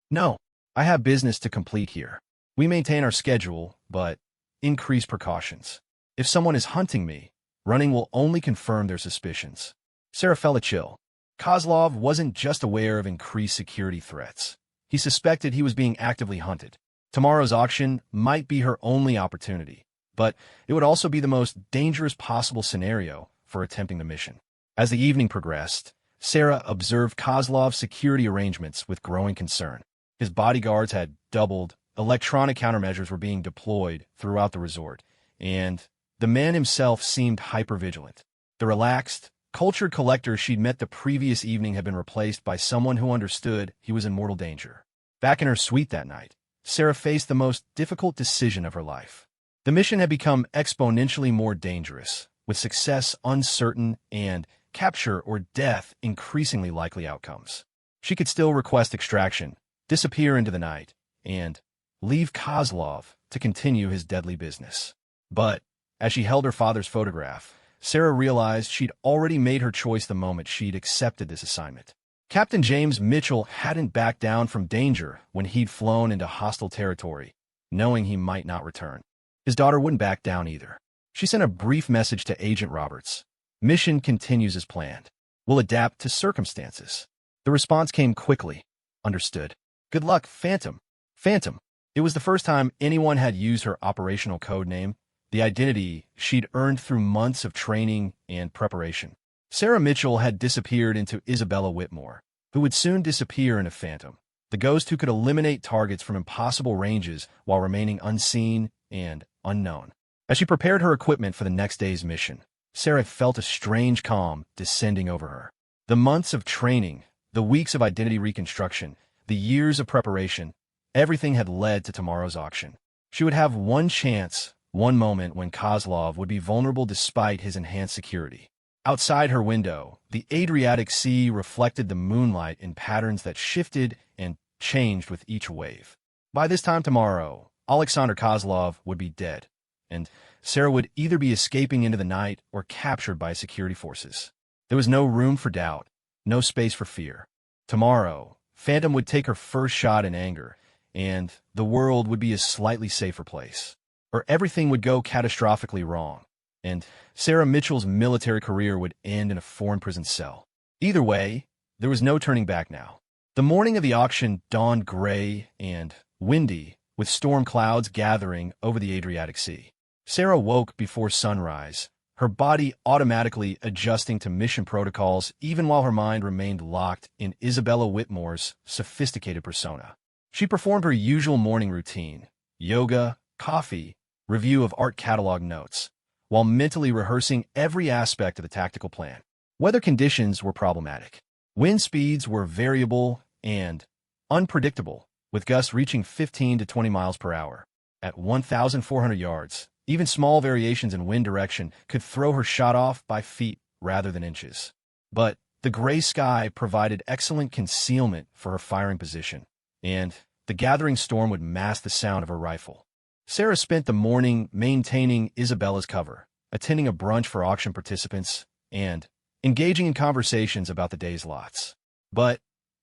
No, I have business to complete here. We maintain our schedule, but increase precautions. If someone is hunting me, running will only confirm their suspicions. Sarah felt a chill. Kozlov wasn't just aware of increased security threats. He suspected he was being actively hunted. Tomorrow's auction might be her only opportunity, but it would also be the most dangerous possible scenario for attempting the mission. As the evening progressed, Sarah observed Kozlov's security arrangements with growing concern. His bodyguards had doubled, electronic countermeasures were being deployed throughout the resort, and the man himself seemed hyper-vigilant. The relaxed, cultured collector she'd met the previous evening had been replaced by someone who understood he was in mortal danger. Back in her suite that night, Sarah faced the most difficult decision of her life. The mission had become exponentially more dangerous, with success uncertain and capture or death increasingly likely outcomes. She could still request extraction, disappear into the night, and leave Kozlov to continue his deadly business. But as she held her father's photograph, Sarah realized she'd already made her choice the moment she'd accepted this assignment. Captain James Mitchell hadn't backed down from danger when he'd flown into hostile territory, knowing he might not return. His daughter wouldn't back down either. She sent a brief message to Agent Roberts. Mission continues as planned. We'll adapt to circumstances. The response came quickly. Understood. Good luck, Phantom. Phantom. It was the first time anyone had used her operational code name, the identity she'd earned through months of training and preparation. Sarah Mitchell had disappeared into Isabella Whitmore, who would soon disappear into Phantom, the ghost who could eliminate targets from impossible ranges while remaining unseen and unknown. As she prepared her equipment for the next day's mission, Sarah felt a strange calm descending over her. The months of training, the weeks of identity reconstruction, the years of preparation, everything had led to tomorrow's auction. She would have one chance, one moment when Kozlov would be vulnerable despite his enhanced security. Outside her window, the Adriatic Sea reflected the moonlight in patterns that shifted and changed with each wave. By this time tomorrow, Alexander Kozlov would be dead, and Sarah would either be escaping into the night or captured by security forces. There was no room for doubt, no space for fear. Tomorrow, Phantom would take her first shot in anger, and the world would be a slightly safer place. Or everything would go catastrophically wrong, and Sarah Mitchell's military career would end in a foreign prison cell. Either way, there was no turning back now. The morning of the auction dawned gray and windy, with storm clouds gathering over the Adriatic Sea. Sarah woke before sunrise, her body automatically adjusting to mission protocols even while her mind remained locked in Isabella Whitmore's sophisticated persona. She performed her usual morning routine, yoga, coffee, review of art catalog notes, while mentally rehearsing every aspect of the tactical plan. Weather conditions were problematic. Wind speeds were variable and unpredictable, with gusts reaching 15 to 20 miles per hour. At 1,400 yards, even small variations in wind direction could throw her shot off by feet rather than inches. But the gray sky provided excellent concealment for her firing position, and the gathering storm would mask the sound of her rifle. Sarah spent the morning maintaining Isabella's cover, attending a brunch for auction participants, and engaging in conversations about the day's lots. But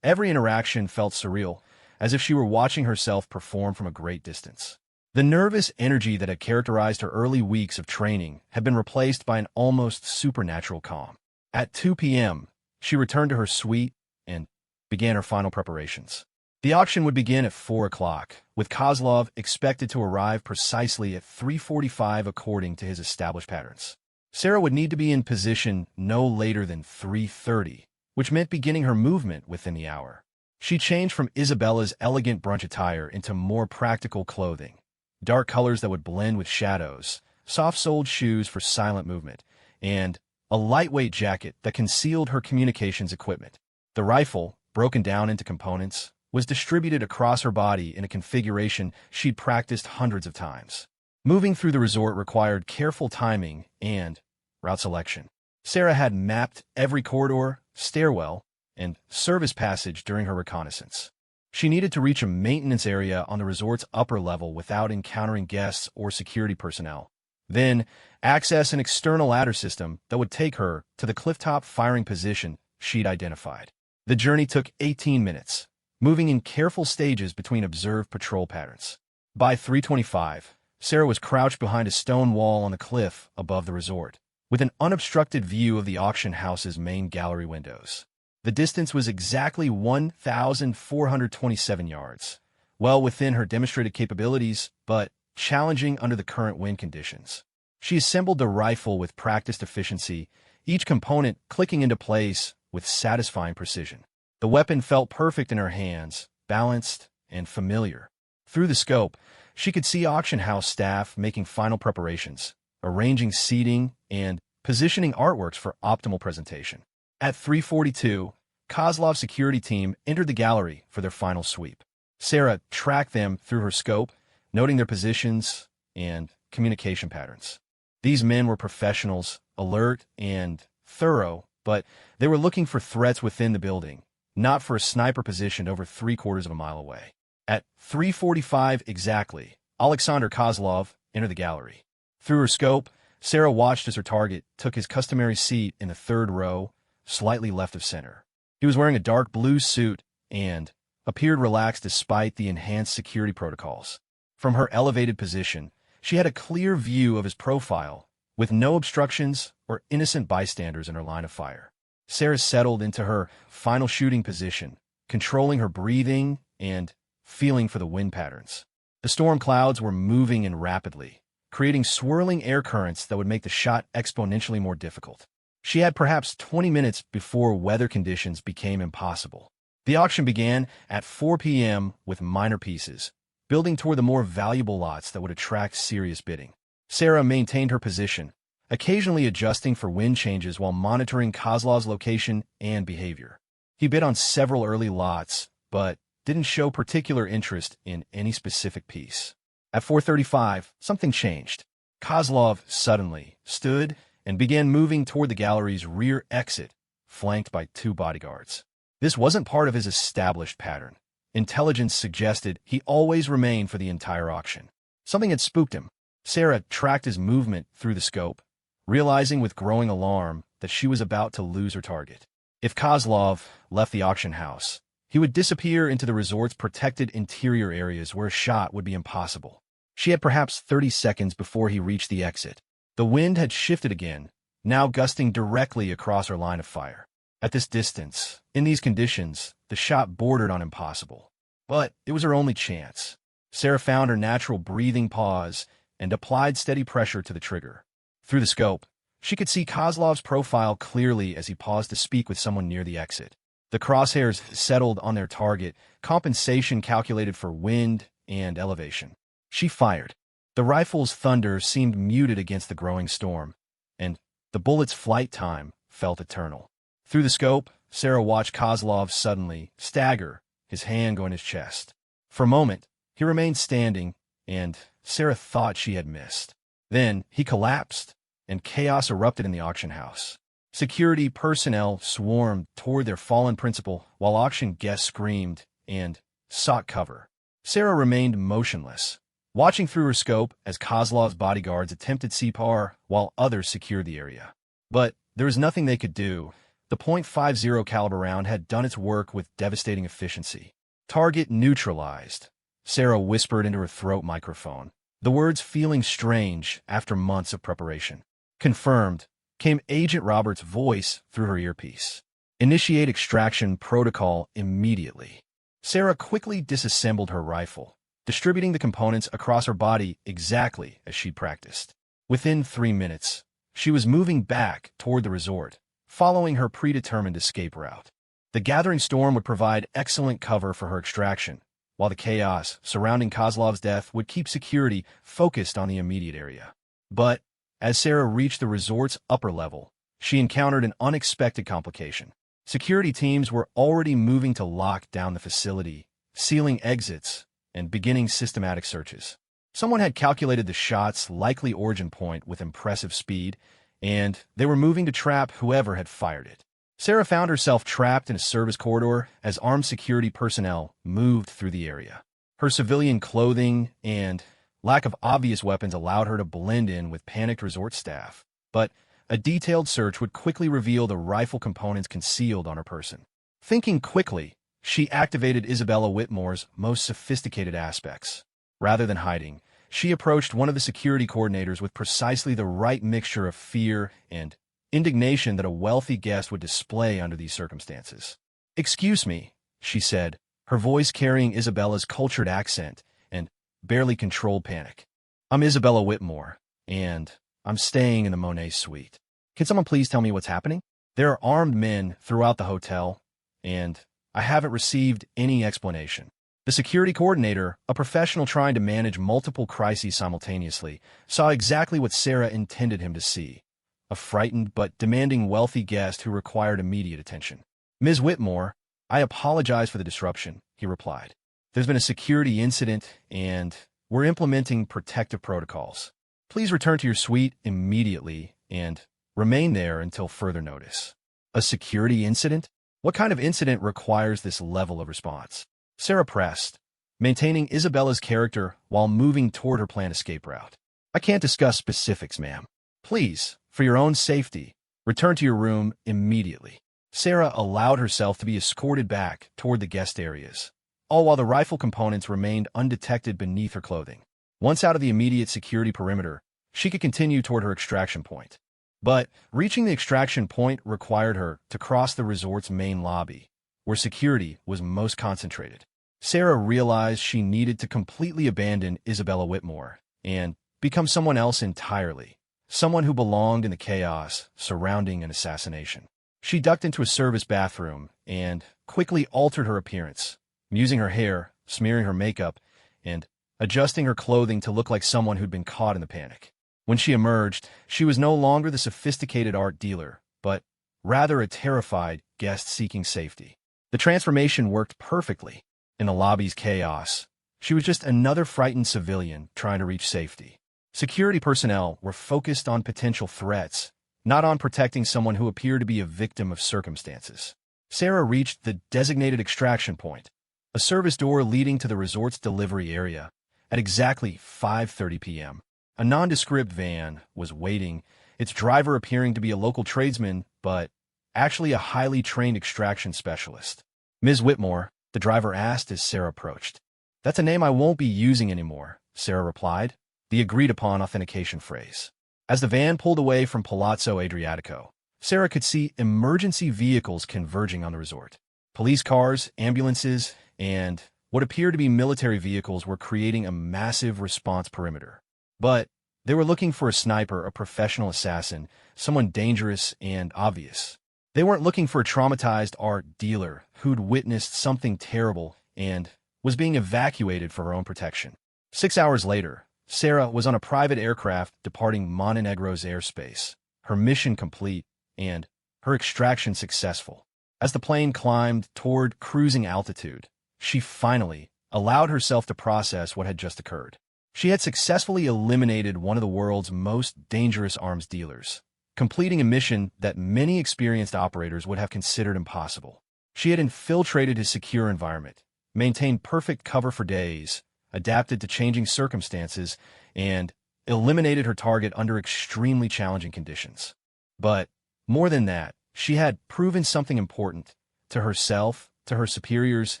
every interaction felt surreal, as if she were watching herself perform from a great distance. The nervous energy that had characterized her early weeks of training had been replaced by an almost supernatural calm. At 2 p.m., she returned to her suite and began her final preparations. The auction would begin at 4 o'clock, with Kozlov expected to arrive precisely at 3:45 according to his established patterns. Sarah would need to be in position no later than 3:30, which meant beginning her movement within the hour. She changed from Isabella's elegant brunch attire into more practical clothing, dark colors that would blend with shadows, soft-soled shoes for silent movement, and a lightweight jacket that concealed her communications equipment. The rifle, broken down into components, was distributed across her body in a configuration she'd practiced hundreds of times. Moving through the resort required careful timing and route selection. Sarah had mapped every corridor, stairwell, and service passage during her reconnaissance. She needed to reach a maintenance area on the resort's upper level without encountering guests or security personnel. Then, access an external ladder system that would take her to the clifftop firing position she'd identified. The journey took 18 minutes, moving in careful stages between observed patrol patterns. By 3:25, Sarah was crouched behind a stone wall on the cliff above the resort, with an unobstructed view of the auction house's main gallery windows. The distance was exactly 1,427 yards, well within her demonstrated capabilities, but challenging under the current wind conditions. She assembled the rifle with practiced efficiency, each component clicking into place with satisfying precision. The weapon felt perfect in her hands, balanced and familiar. Through the scope, she could see auction house staff making final preparations, arranging seating, and positioning artworks for optimal presentation. At 3:42, Kozlov's security team entered the gallery for their final sweep. Sarah tracked them through her scope, noting their positions and communication patterns. These men were professionals, alert and thorough, but they were looking for threats within the building, not for a sniper positioned over 3/4 of a mile away. At 3:45 exactly, Alexander Kozlov entered the gallery. Through her scope, Sarah watched as her target took his customary seat in the third row, slightly left of center. He was wearing a dark blue suit and appeared relaxed despite the enhanced security protocols. From her elevated position, she had a clear view of his profile, with no obstructions or innocent bystanders in her line of fire. Sarah settled into her final shooting position, controlling her breathing and feeling for the wind patterns. The storm clouds were moving in rapidly, creating swirling air currents that would make the shot exponentially more difficult. She had perhaps 20 minutes before weather conditions became impossible. The auction began at 4 p.m. with minor pieces, building toward the more valuable lots that would attract serious bidding. Sarah maintained her position, occasionally adjusting for wind changes while monitoring Kozlov's location and behavior. He bid on several early lots, but didn't show particular interest in any specific piece. At 4:35, something changed. Kozlov suddenly stood and began moving toward the gallery's rear exit, flanked by 2 bodyguards. This wasn't part of his established pattern. Intelligence suggested he always remained for the entire auction. Something had spooked him. Sarah tracked his movement through the scope, realizing with growing alarm that she was about to lose her target. If Kozlov left the auction house, he would disappear into the resort's protected interior areas where a shot would be impossible. She had perhaps 30 seconds before he reached the exit. The wind had shifted again, now gusting directly across her line of fire. At this distance, in these conditions, the shot bordered on impossible. But it was her only chance. Sarah found her natural breathing pause and applied steady pressure to the trigger. Through the scope, She could see Kozlov's profile clearly as he paused to speak with someone near the exit. The crosshairs settled on their target, compensation calculated for wind and elevation. She fired. The rifle's thunder seemed muted against the growing storm, and the bullet's flight time felt eternal. Through the scope, Sarah watched Kozlov suddenly stagger, his hand going his chest. For a moment, he remained standing, and Sarah thought she had missed. Then he collapsed, and chaos erupted in the auction house. Security personnel swarmed toward their fallen principal, while auction guests screamed and sought cover. Sarah remained motionless, watching through her scope as Kozlov's bodyguards attempted CPR while others secured the area. But there was nothing they could do. The .50 caliber round had done its work with devastating efficiency. Target neutralized, Sarah whispered into her throat microphone, the words feeling strange after months of preparation. Confirmed, came Agent Roberts' voice through her earpiece. Initiate extraction protocol immediately. Sarah quickly disassembled her rifle, distributing the components across her body exactly as she'd practiced. Within 3 minutes, she was moving back toward the resort, following her predetermined escape route. The gathering storm would provide excellent cover for her extraction, while the chaos surrounding Kozlov's death would keep security focused on the immediate area. But as Sarah reached the resort's upper level, she encountered an unexpected complication. Security teams were already moving to lock down the facility, sealing exits, and beginning systematic searches. Someone had calculated the shot's likely origin point with impressive speed, and they were moving to trap whoever had fired it. Sarah found herself trapped in a service corridor as armed security personnel moved through the area. Her civilian clothing and lack of obvious weapons allowed her to blend in with panicked resort staff, but a detailed search would quickly reveal the rifle components concealed on her person. Thinking quickly, she activated Isabella Whitmore's most sophisticated aspects. Rather than hiding, she approached one of the security coordinators with precisely the right mixture of fear and indignation that a wealthy guest would display under these circumstances. "Excuse me," she said, her voice carrying Isabella's cultured accent and barely controlled panic. "I'm Isabella Whitmore, and I'm staying in the Monet suite. Can someone please tell me what's happening? There are armed men throughout the hotel, and I haven't received any explanation." The security coordinator, a professional trying to manage multiple crises simultaneously, saw exactly what Sarah intended him to see: a frightened but demanding wealthy guest who required immediate attention. "Ms. Whitmore, I apologize for the disruption," he replied. "There's been a security incident, and we're implementing protective protocols. Please return to your suite immediately and remain there until further notice." A security incident? What kind of incident requires this level of response? Sarah pressed, maintaining Isabella's character while moving toward her planned escape route. "I can't discuss specifics, ma'am. Please, for your own safety, return to your room immediately." Sarah allowed herself to be escorted back toward the guest areas, all while the rifle components remained undetected beneath her clothing. Once out of the immediate security perimeter, she could continue toward her extraction point. But reaching the extraction point required her to cross the resort's main lobby, where security was most concentrated. Sarah realized she needed to completely abandon Isabella Whitmore and become someone else entirely, someone who belonged in the chaos surrounding an assassination. She ducked into a service bathroom and quickly altered her appearance, musing her hair, smearing her makeup, and adjusting her clothing to look like someone who'd been caught in the panic. When she emerged, she was no longer the sophisticated art dealer, but rather a terrified guest seeking safety. The transformation worked perfectly. In the lobby's chaos, she was just another frightened civilian trying to reach safety. Security personnel were focused on potential threats, not on protecting someone who appeared to be a victim of circumstances. Sarah reached the designated extraction point, a service door leading to the resort's delivery area, at exactly 5:30 p.m. A nondescript van was waiting, its driver appearing to be a local tradesman, but actually a highly trained extraction specialist. "Ms. Whitmore," the driver asked as Sarah approached. "That's a name I won't be using anymore," Sarah replied, the agreed-upon authentication phrase. As the van pulled away from Palazzo Adriatico, Sarah could see emergency vehicles converging on the resort. Police cars, ambulances, and what appeared to be military vehicles were creating a massive response perimeter. But They were looking for a sniper, a professional assassin, someone dangerous and obvious. They weren't looking for a traumatized art dealer who'd witnessed something terrible and was being evacuated for her own protection. 6 hours later, Sarah was on a private aircraft departing Montenegro's airspace, her mission complete and her extraction successful. As the plane climbed toward cruising altitude, she finally allowed herself to process what had just occurred. She had successfully eliminated one of the world's most dangerous arms dealers, completing a mission that many experienced operators would have considered impossible. She had infiltrated his secure environment, maintained perfect cover for days, adapted to changing circumstances, and eliminated her target under extremely challenging conditions. But more than that, she had proven something important to herself, to her superiors,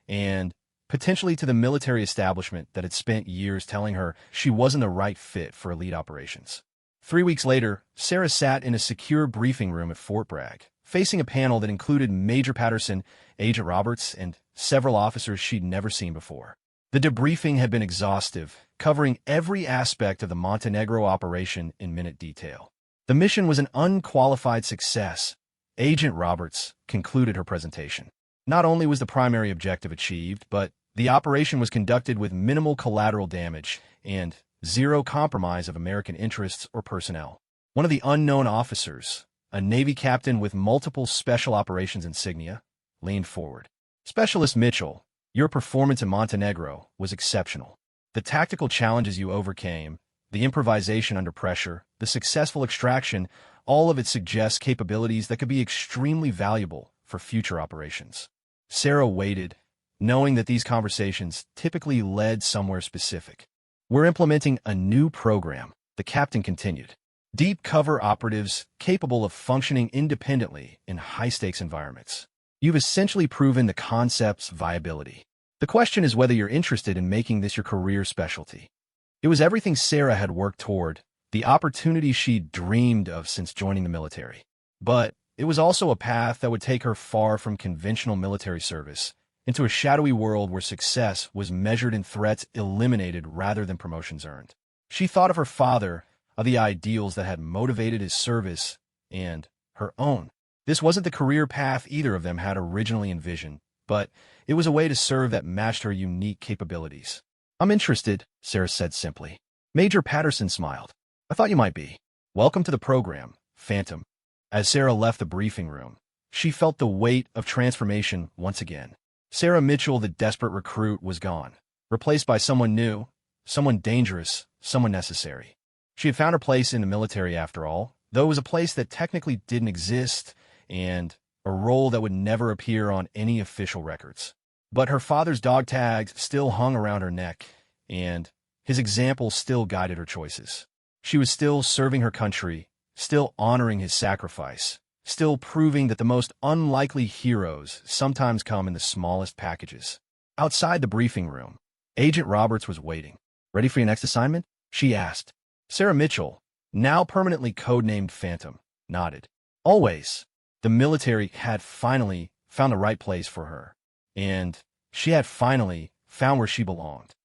and potentially to the military establishment that had spent years telling her she wasn't the right fit for elite operations. 3 weeks later, Sarah sat in a secure briefing room at Fort Bragg, facing a panel that included Major Patterson, Agent Roberts, and several officers she'd never seen before. The debriefing had been exhaustive, covering every aspect of the Montenegro operation in minute detail. The mission was an unqualified success. Agent Roberts concluded her presentation. Not only was the primary objective achieved, but the operation was conducted with minimal collateral damage and zero compromise of American interests or personnel. One of the unknown officers, a Navy captain with multiple special operations insignia, leaned forward. Specialist Mitchell, your performance in Montenegro was exceptional. The tactical challenges you overcame, the improvisation under pressure, the successful extraction, all of it suggests capabilities that could be extremely valuable for future operations. Sarah waited, knowing that these conversations typically led somewhere specific. We're implementing a new program, the captain continued. Deep cover operatives capable of functioning independently in high-stakes environments. You've essentially proven the concept's viability. The question is whether you're interested in making this your career specialty. It was everything Sarah had worked toward, the opportunity she'd dreamed of since joining the military. But it was also a path that would take her far from conventional military service, into a shadowy world where success was measured in threats eliminated rather than promotions earned. She thought of her father, of the ideals that had motivated his service, and her own. This wasn't the career path either of them had originally envisioned, but it was a way to serve that matched her unique capabilities. I'm interested, Sarah said simply. Major Patterson smiled. I thought you might be. Welcome to the program, Phantom. As Sarah left the briefing room, she felt the weight of transformation once again. Sarah Mitchell, the desperate recruit, was gone, replaced by someone new, someone dangerous, someone necessary. She had found her place in the military after all, though it was a place that technically didn't exist, and a role that would never appear on any official records. But her father's dog tags still hung around her neck, and his example still guided her choices. She was still serving her country, still honoring his sacrifice, still proving that the most unlikely heroes sometimes come in the smallest packages. Outside the briefing room, Agent Roberts was waiting. Ready for your next assignment? She asked. Sarah Mitchell, now permanently codenamed Phantom, nodded. Always. The military had finally found the right place for her, and she had finally found where she belonged.